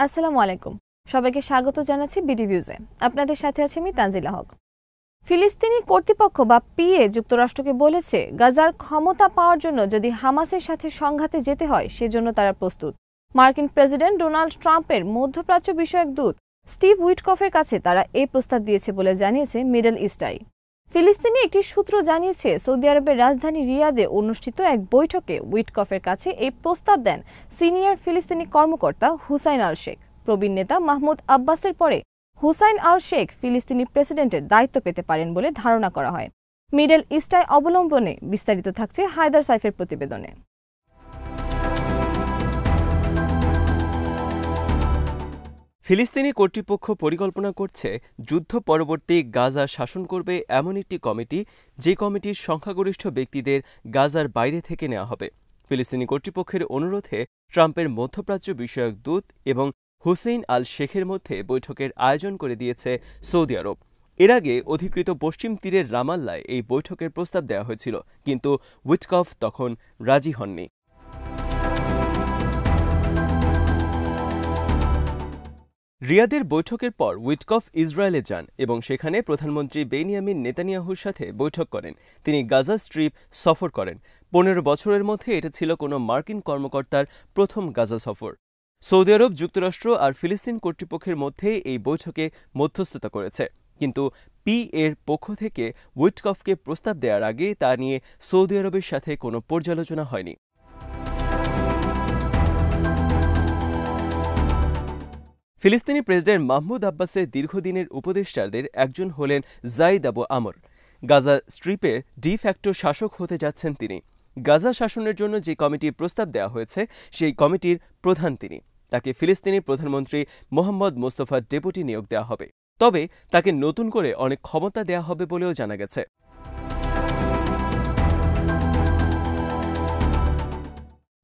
আসসালামু আলাইকুম। সবাইকে স্বাগত জানাচ্ছি বিডি ভিউজে। আপনাদের সাথে আছি আমি তানজিলা হক। ফিলিস্তিনি কর্তৃপক্ষ বা পিএ যুক্তরাষ্ট্রকে বলেছে গাজার ক্ষমতা পাওয়ার জন্য যদি হামাসের সাথে সংঘাতে যেতে হয় সেজন্য তারা প্রস্তুত। মার্কিন প্রেসিডেন্ট ডোনাল্ড ট্রাম্পের মধ্যপ্রাচ্য বিষয়ক দূত স্টিভ উইটকফের কাছে তারা এই প্রস্তাব দিয়েছে বলে জানিয়েছে মিডল ইস্ট আই। ফিলিস্তিনি একটি সূত্র জানিয়েছে সৌদি আরবের রাজধানী রিয়াদে অনুষ্ঠিত এক বৈঠকে উইটকফের কাছে এই প্রস্তাব দেন সিনিয়র ফিলিস্তিনি কর্মকর্তা হুসাইন আল শেখ। প্রবীণ নেতা মাহমুদ আব্বাসের পরে হুসাইন আল শেখ ফিলিস্তিনি প্রেসিডেন্টের দায়িত্ব পেতে পারেন বলে ধারণা করা হয়। মিডল ইস্ট আই অবলম্বনে বিস্তারিত থাকছে হায়দার সাইফের প্রতিবেদনে। ফিলিস্তিনি কর্তৃপক্ষ পরিকল্পনা করছে যুদ্ধ পরবর্তী গাজা শাসন করবে এমন একটি কমিটি, যে কমিটির সংখ্যাগরিষ্ঠ ব্যক্তিদের গাজার বাইরে থেকে নেওয়া হবে। ফিলিস্তিনি কর্তৃপক্ষের অনুরোধে ট্রাম্পের মধ্যপ্রাচ্য বিষয়ক দূত এবং হুসেইন আল শেখের মধ্যে বৈঠকের আয়োজন করে দিয়েছে সৌদি আরব। এর আগে অধিকৃত পশ্চিম তীরের রামাল্লায় এই বৈঠকের প্রস্তাব দেওয়া হয়েছিল, কিন্তু উইটকফ তখন রাজি হননি। রিয়াদের বৈঠকের পর উইটকফ ইসরায়েলে যান এবং সেখানে প্রধানমন্ত্রী বেনিয়ামিন নেতানিয়াহুর সাথে বৈঠক করেন। তিনি গাজা স্ট্রিপ সফর করেন। ১৫ বছরের মধ্যে এটা ছিল কোনো মার্কিন কর্মকর্তার প্রথম গাজা সফর। সৌদি আরব, যুক্তরাষ্ট্র আর ফিলিস্তিন কর্তৃপক্ষের মধ্যে এই বৈঠকে মধ্যস্থতা করেছে, কিন্তু পি এর পক্ষ থেকে উইটকফকে প্রস্তাব দেওয়ার আগে তা নিয়ে সৌদি আরবের সাথে কোনো পর্যালোচনা হয়নি। ফিলিস্তিনি প্রেসিডেন্ট মাহমুদ আব্বাসের দীর্ঘদিনের উপদেষ্টাদের একজন হলেন জাইদ আবু আমর। গাজা স্ট্রিপের ডি ফ্যাক্টো শাসক হতে যাচ্ছেন তিনি। গাজা শাসনের জন্য যে কমিটির প্রস্তাব দেওয়া হয়েছে সেই কমিটির প্রধান তিনি। তাকে ফিলিস্তিনি প্রধানমন্ত্রী মোহাম্মদ মোস্তফা ডেপুটি নিয়োগ দেওয়া হবে, তবে তাকে নতুন করে অনেক ক্ষমতা দেওয়া হবে বলেও জানা গেছে।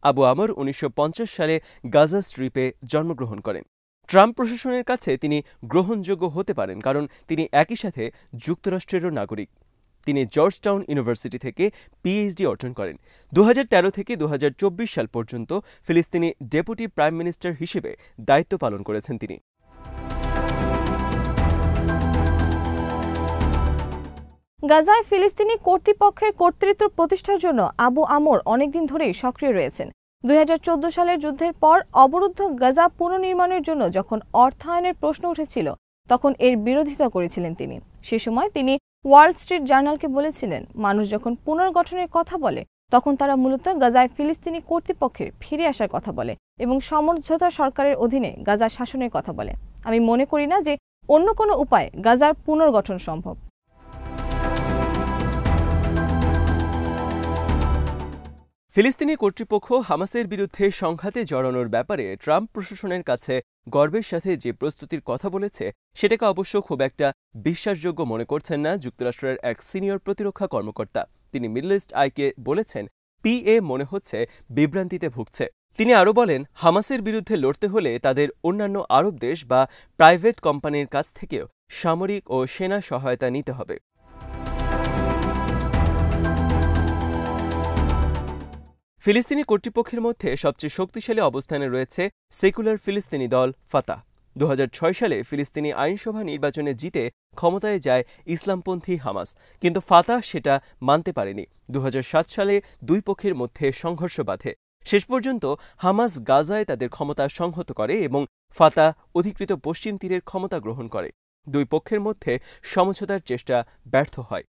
আবু আমর ১৯৫০ সালে গাজা স্ট্রিপে জন্মগ্রহণ করেন। ট্রাম্প প্রশাসনের কাছে তিনি গ্রহণযোগ্য হতে পারেন কারণ তিনি একই সাথে যুক্তরাষ্ট্রেরও নাগরিক। তিনি জর্জটাউন ইউনিভার্সিটি থেকে পিএইচডি অর্জন করেন। ২০১৩ থেকে ২০২৪ সাল পর্যন্ত ফিলিস্তিনি ডেপুটি প্রাইম মিনিস্টার হিসেবে দায়িত্ব পালন করেছেন তিনি। গাজায় ফিলিস্তিনি কর্তৃপক্ষের কর্তৃত্ব প্রতিষ্ঠার জন্য আবু আমর অনেকদিন ধরেই সক্রিয় রয়েছেন। ২০১৪ সালের যুদ্ধের পর অবরুদ্ধ গাজা পুনর্নির্মাণের জন্য যখন অর্থায়নের প্রশ্ন উঠেছিল তখন এর বিরোধিতা করেছিলেন তিনি। সে সময় তিনি ওয়াল স্ট্রিট জার্নালকে বলেছিলেন, মানুষ যখন পুনর্গঠনের কথা বলে তখন তারা মূলত গাজায় ফিলিস্তিনি কর্তৃপক্ষের ফিরে আসার কথা বলে এবং সমঝোতা সরকারের অধীনে গাজা শাসনের কথা বলে। আমি মনে করি না যে অন্য কোনো উপায়ে গাজার পুনর্গঠন সম্ভব। ফিলিস্তিনি কর্তৃপক্ষ হামাসের বিরুদ্ধে সংঘাতে জড়ানোর ব্যাপারে ট্রাম্প প্রশাসনের কাছে গর্বের সাথে যে প্রস্তুতির কথা বলেছে সেটাকে অবশ্য খুব একটা বিশ্বাসযোগ্য মনে করছেন না যুক্তরাষ্ট্রের এক সিনিয়র প্রতিরক্ষা কর্মকর্তা। তিনি মিডল ইস্ট আইকে বলেছেন, পিএ মনে হচ্ছে বিভ্রান্তিতে ভুগছে। তিনি আরও বলেন, হামাসের বিরুদ্ধে লড়তে হলে তাদের অন্যান্য আরব দেশ বা প্রাইভেট কোম্পানির কাছ থেকেও সামরিক ও সেনা সহায়তা নিতে হবে। ফিলিস্তিনি কর্তৃপক্ষের মধ্যে সবচেয়ে শক্তিশালী অবস্থানে রয়েছে সেকুলার ফিলিস্তিনি দল ফাতাহ। ২০০৬ সালে ফিলিস্তিনি আইনসভা নির্বাচনে জিতে ক্ষমতায় যায় ইসলামপন্থী হামাস, কিন্তু ফাতাহ সেটা মানতে পারেনি। ২০০৭ সালে দুই পক্ষের মধ্যে সংঘর্ষ বাধে। শেষ পর্যন্ত হামাস গাজায় তাদের ক্ষমতা সংহত করে এবং ফাতাহ অধিকৃত পশ্চিম তীরের ক্ষমতা গ্রহণ করে। দুই পক্ষের মধ্যে সমঝোতার চেষ্টা ব্যর্থ হয়।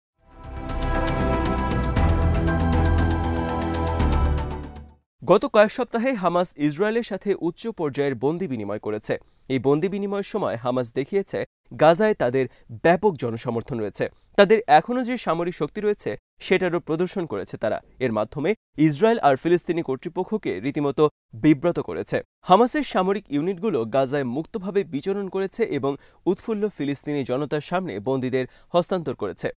গত কয়েক সপ্তাহে হামাস ইসরায়েলের সাথে উচ্চ পর্যায়ের বন্দি বিনিময় করেছে। এই বন্দি বিনিময়ের সময় হামাস দেখিয়েছে গাজায় তাদের ব্যাপক জনসমর্থন রয়েছে। তাদের এখনও যে সামরিক শক্তি রয়েছে সেটারও প্রদর্শন করেছে তারা। এর মাধ্যমে ইসরায়েল আর ফিলিস্তিনি কর্তৃপক্ষকে রীতিমতো বিব্রত করেছে। হামাসের সামরিক ইউনিটগুলো গাজায় মুক্তভাবে বিচরণ করেছে এবং উৎফুল্ল ফিলিস্তিনি জনতার সামনে বন্দীদের হস্তান্তর করেছে।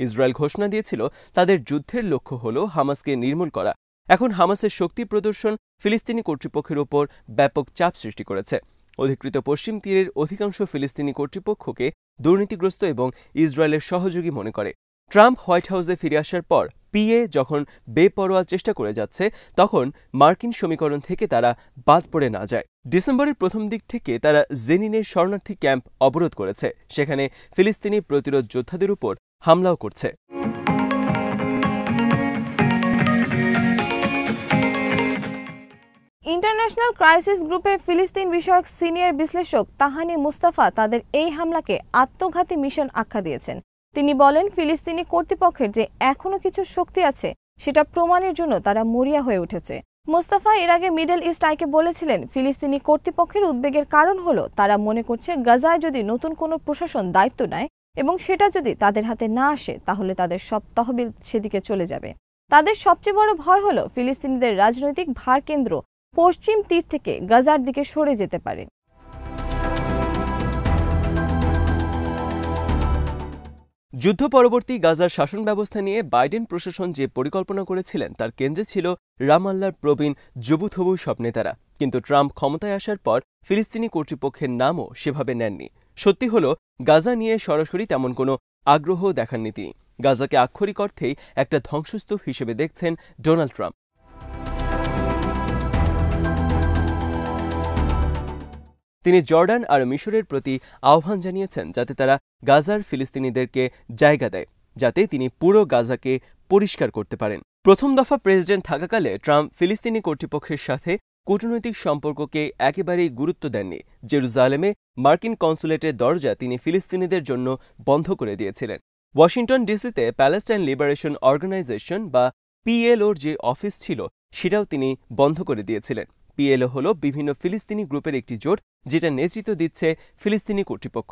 ইসরায়েল ঘোষণা দিয়েছিল তাদের যুদ্ধের লক্ষ্য হল হামাসকে নির্মূল করা। এখন হামাসের শক্তি প্রদর্শন ফিলিস্তিনি কর্তৃপক্ষের উপর ব্যাপক চাপ সৃষ্টি করেছে। অধিকৃত পশ্চিম তীরের অধিকাংশ ফিলিস্তিনি কর্তৃপক্ষকে দুর্নীতিগ্রস্ত এবং ইসরায়েলের সহযোগী মনে করে। ট্রাম্প হোয়াইট হাউসে ফিরে আসার পর পিএ যখন বেপরোয়া চেষ্টা করে যাচ্ছে তখন মার্কিন সমীকরণ থেকে তারা বাদ পড়ে না যায়। ডিসেম্বরের প্রথম দিক থেকে তারা জেনিনের শরণার্থী ক্যাম্প অবরোধ করেছে, সেখানে ফিলিস্তিনি প্রতিরোধ যোদ্ধাদের উপর হামলাও করছে। ইন্টারন্যাশনাল ক্রাইসিস গ্রুপের ফিলিস্তিন বিষয়ক সিনিয়র বিশ্লেষক তাহানি মুস্তাফা তাদের এই হামলাকে আত্মঘাতী মিশন আখ্যা দিয়েছেন। তিনি বলেন, ফিলিস্তিনি কর্তৃপক্ষের যে এখনো কিছু শক্তি আছে সেটা প্রমাণের জন্য তারা মরিয়া হয়ে উঠেছে। মুস্তাফা এর আগে মিডল ইস্ট আইকে বলেছিলেন, ফিলিস্তিনি কর্তৃপক্ষের উদ্বেগের কারণ হলো তারা মনে করছে গাজায় যদি নতুন কোনো প্রশাসন দায়িত্ব নেয় এবং সেটা যদি তাদের হাতে না আসে তাহলে তাদের সব তহবিল সেদিকে চলে যাবে। তাদের সবচেয়ে বড় ভয় হলো ফিলিস্তিনিদের রাজনৈতিক ভারকেন্দ্র পশ্চিম তীর থেকে গাজার দিকে সরে যেতে পারে। যুদ্ধ পরবর্তী গাজার শাসন ব্যবস্থা নিয়ে বাইডেন প্রশাসন যে পরিকল্পনা করেছিলেন তার কেন্দ্রে ছিল রামাল্লার প্রবীণ যুবথবু সব নেতারা, কিন্তু ট্রাম্প ক্ষমতায় আসার পর ফিলিস্তিনি কর্তৃপক্ষের নামও সেভাবে নেননি। সত্যি হলো, গাজা নিয়ে সরাসরি তেমন কোনো আগ্রহ দেখাননি তিনি। গাজাকে আক্ষরিক অর্থেই একটা ধ্বংসস্তূপ হিসেবে দেখছেন ডোনাল্ড ট্রাম্প। তিনি জর্ডান আর মিশরের প্রতি আহ্বান জানিয়েছেন যাতে তারা গাজার ফিলিস্তিনিদেরকে জায়গা দেয়, যাতে তিনি পুরো গাজাকে পরিষ্কার করতে পারেন। প্রথম দফা প্রেসিডেন্ট থাকাকালে ট্রাম্প ফিলিস্তিনি কর্তৃপক্ষের সাথে কূটনৈতিক সম্পর্ককে একেবারেই গুরুত্ব দেননি। জেরুজালেমে মার্কিন কনসুলেটের দরজা তিনি ফিলিস্তিনিদের জন্য বন্ধ করে দিয়েছিলেন। ওয়াশিংটন ডিসিতে প্যালেস্টাইন লিবারেশন অর্গানাইজেশন বা পিএলওর যে অফিস ছিল সেটাও তিনি বন্ধ করে দিয়েছিলেন। পিএলও হল বিভিন্ন ফিলিস্তিনি গ্রুপের একটি জোট যেটা নেতৃত্ব দিচ্ছে ফিলিস্তিনি কর্তৃপক্ষ।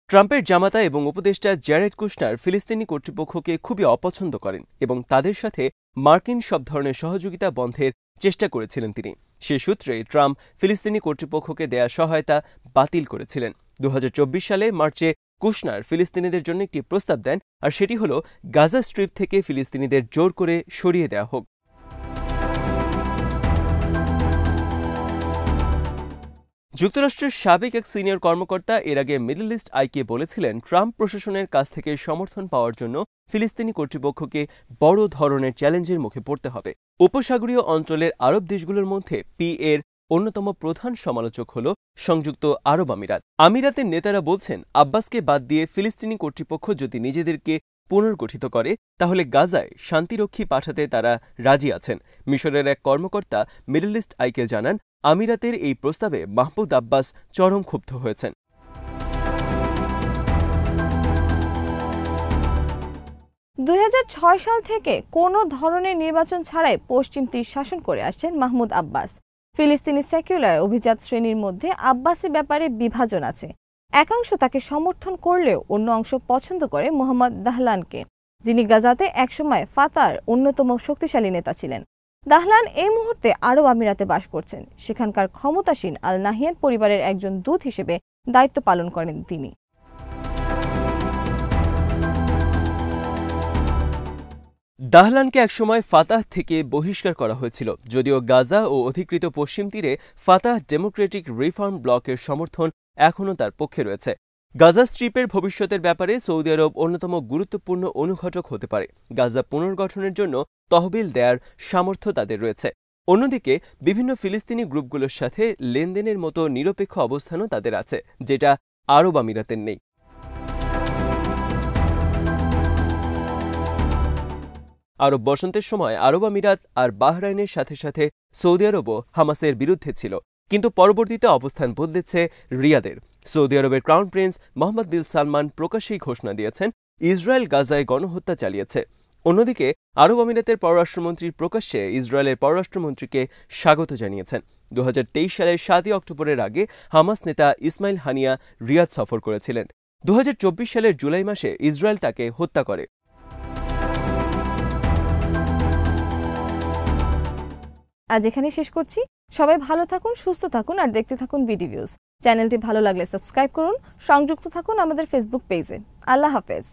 ট্রাম্পের জামাতা এবং উপদেষ্টা জ্যারেড কুশনার ফিলিস্তিনি কর্তৃপক্ষকে খুবই অপছন্দ করেন এবং তাদের সাথে মার্কিন সব ধরনের সহযোগিতা বন্ধের চেষ্টা করেছিলেন তিনি। সে সূত্রে ট্রাম্প ফিলিস্তিনি কর্তৃপক্ষকে দেয়া সহায়তা বাতিল করেছিলেন। 2024 সালে মার্চে কুশনার ফিলিস্তিনিদের জন্য একটি প্রস্তাব দেন, আর সেটি হল গাজা স্ট্রিপ থেকে ফিলিস্তিনিদের জোর করে সরিয়ে দেওয়া হোক। যুক্তরাষ্ট্রের সাবেক এক সিনিয়র কর্মকর্তা এর আগে মিডল ইস্ট আইকে বলেছিলেন, ট্রাম্প প্রশাসনের কাছ থেকে সমর্থন পাওয়ার জন্য ফিলিস্তিনি কর্তৃপক্ষকে বড় ধরনের চ্যালেঞ্জের মুখে পড়তে হবে। উপসাগরীয় অঞ্চলের আরব দেশগুলোর মধ্যে এর অন্যতম প্রধান সমালোচক হল সংযুক্ত আরব আমিরাত। আমিরাতের নেতারা বলছেন, আব্বাসকে বাদ দিয়ে ফিলিস্তিনি কর্তৃপক্ষ যদি নিজেদেরকে পুনর্গঠিত করে তাহলে গাজায় শান্তিরক্ষী পাঠাতে তারা রাজি আছেন। মিশরের এক কর্মকর্তা মিডল ইস্ট আইকে জানান, আমিরাতের এই প্রস্তাবে মাহমুদ আব্বাস চরম ক্ষুব্ধ হয়েছেন। 2006 সাল থেকে কোনো ধরনের নির্বাচন ছাড়াই পশ্চিম তীর শাসন করে আসছেন মাহমুদ আব্বাস। ফিলিস্তিনি সেকুলার অভিজাত শ্রেণীর মধ্যে আব্বাসের ব্যাপারে বিভাজন আছে। একাংশ তাকে সমর্থন করলেও অন্য অংশ পছন্দ করে মোহাম্মদ দাহলানকে, যিনি গাজাতে একসময় ফাতার অন্যতম শক্তিশালী নেতা ছিলেন। দাহলান এই মুহূর্তে আরব আমিরাতে বাস করছেন। সেখানকার ক্ষমতাসীন আল নাহিয়ান পরিবারের একজন দূত হিসেবে দায়িত্ব পালন করেন তিনি। দাহলানকে একসময় ফাতাহ থেকে বহিষ্কার করা হয়েছিল, যদিও গাজা ও অধিকৃত পশ্চিম তীরে ফাতাহ ডেমোক্রেটিক রিফর্ম ব্লকের সমর্থন এখনও তার পক্ষে রয়েছে। গাজা স্ট্রিপের ভবিষ্যতের ব্যাপারে সৌদি আরব অন্যতম গুরুত্বপূর্ণ অনুঘটক হতে পারে। গাজা পুনর্গঠনের জন্য তহবিল দেয়ার সামর্থ্য তাদের রয়েছে। অন্যদিকে বিভিন্ন ফিলিস্তিনি গ্রুপগুলোর সাথে লেনদেনের মতো নিরপেক্ষ অবস্থানও তাদের আছে, যেটা আরব আমিরাতের নেই। আরব বসন্তের সময় আরব আমিরাত আর বাহরাইনের সাথে সাথে সৌদি আরবও হামাসের বিরুদ্ধে ছিল, কিন্তু পরবর্তীতে অবস্থান বদলেছে রিয়াদের। সৌদি আরবের ক্রাউন প্রিন্স মোহাম্মদ বিন সালমান প্রকাশ্যেই ঘোষণা দিয়েছেন, ইসরায়েল গাজায় গণহত্যা চালিয়েছে। অন্যদিকে আরব আমিরাতের পররাষ্ট্রমন্ত্রী প্রকাশ্যে ইসরায়েলের পররাষ্ট্রমন্ত্রীকে স্বাগত জানিয়েছেন। 2023 সালের 7 অক্টোবরের আগে হামাস নেতা ইসমাইল হানিয়া রিয়াদ সফর করেছিলেন। 2024 সালের জুলাই মাসে ইসরায়েল তাকে হত্যা করে। আজ এখানে শেষ করছি। সবাই ভালো থাকুন, সুস্থ থাকুন আর দেখতে থাকুন বিডি ভিউজ। চ্যানেলটি ভালো লাগলে সাবস্ক্রাইব করুন, সংযুক্ত থাকুন আমাদের ফেসবুক পেজে। আল্লাহ হাফেজ।